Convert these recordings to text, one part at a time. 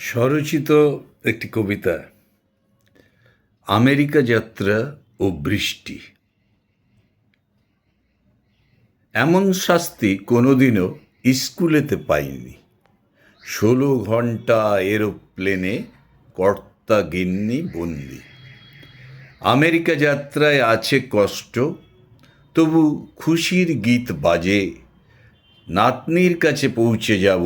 স্বরচিত একটি কবিতা, আমেরিকা যাত্রা ও বৃষ্টি। এমন শাস্তি কোনোদিনও স্কুলেতে পাইনি। 16 ঘন্টা এরোপ্লেনে কর্তা গিন্নি বন্দি। আমেরিকা যাত্রায় আছে কষ্ট, তবু খুশির গীত বাজে। নাতনির কাছে পৌঁছে যাব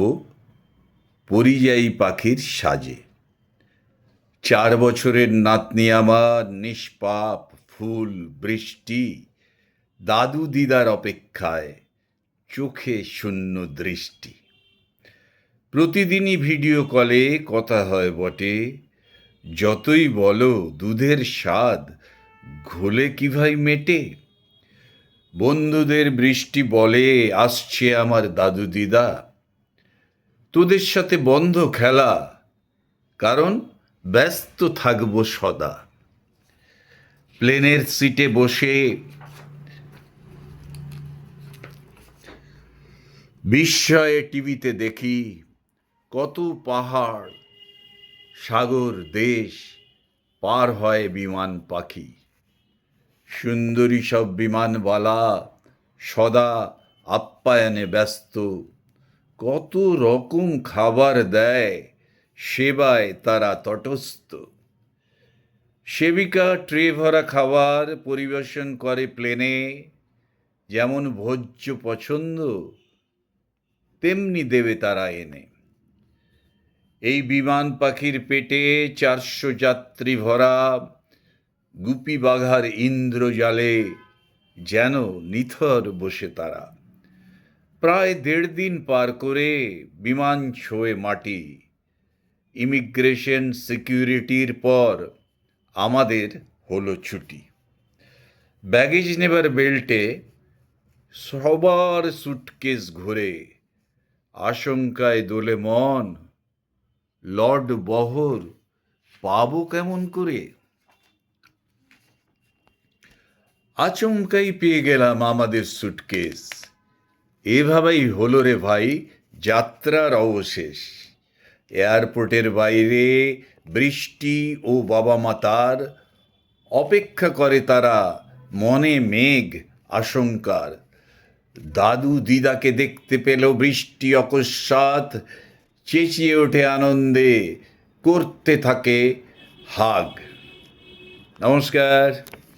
পরিযায়ী পাখির সাজে। 4 বছরের নাতনি আমার নিষ্পাপ, ফুল বৃষ্টি। দাদু দিদার অপেক্ষায় চোখে শূন্য দৃষ্টি। প্রতিদিনই ভিডিও কলে কথা হয় বটে। যতই বলো দুধের স্বাদ ঘোলে কি ভাই মেটে। বন্ধুদের বৃষ্টি বলে আসছে আমার দাদু দিদা, তোদের সাথে বন্ধ খেলা, কারণ ব্যস্ত থাকবো সদা। প্লেনের সিটে বসে বিস্ময়ে টিভিতে দেখি কত পাহাড়, সাগর, দেশ পার হয় বিমান পাখি। সুন্দরী সব বিমানবালা সদা আপ্যায়নে ব্যস্ত। কত রকম খাবার দেয়, সেবায় তারা তটস্থ। সেবিকা ট্রে ভরা খাবার পরিবেশন করে প্লেনে। যেমন ভোজ্য পছন্দ তেমনি দেবে তারা এনে। এই বিমান পাখির পেটে 400 যাত্রী ভরা। গুপি বাঘার ইন্দ্রজালে যেন নিথর বসে তারা। প্রায় 1.5 দিন পার করে বিমান ছোঁয়ে মাটি। ইমিগ্রেশন সিকিউরিটির পর আমাদের হলো ছুটি। ব্যাগেজ নেবার বেল্টে সবার সুটকেস ঘুরে। আশঙ্কায় দোলে মন, লর্ড বহর পাবো কেমন করে। আচমকাই পেয়ে গেলাম আমাদের সুটকেস। এভাবেই হলো রে ভাই যাত্রার অবশেষ। এয়ারপোর্টের বাইরে বৃষ্টি ও বাবা মা তার অপেক্ষা করে তারা, মনে মেঘ আশঙ্কার। দাদু দিদাকে দেখতে পেল বৃষ্টি অকস্মাৎ, চেঁচিয়ে ওঠে আনন্দে, করতে থাকে হাগ। নমস্কার।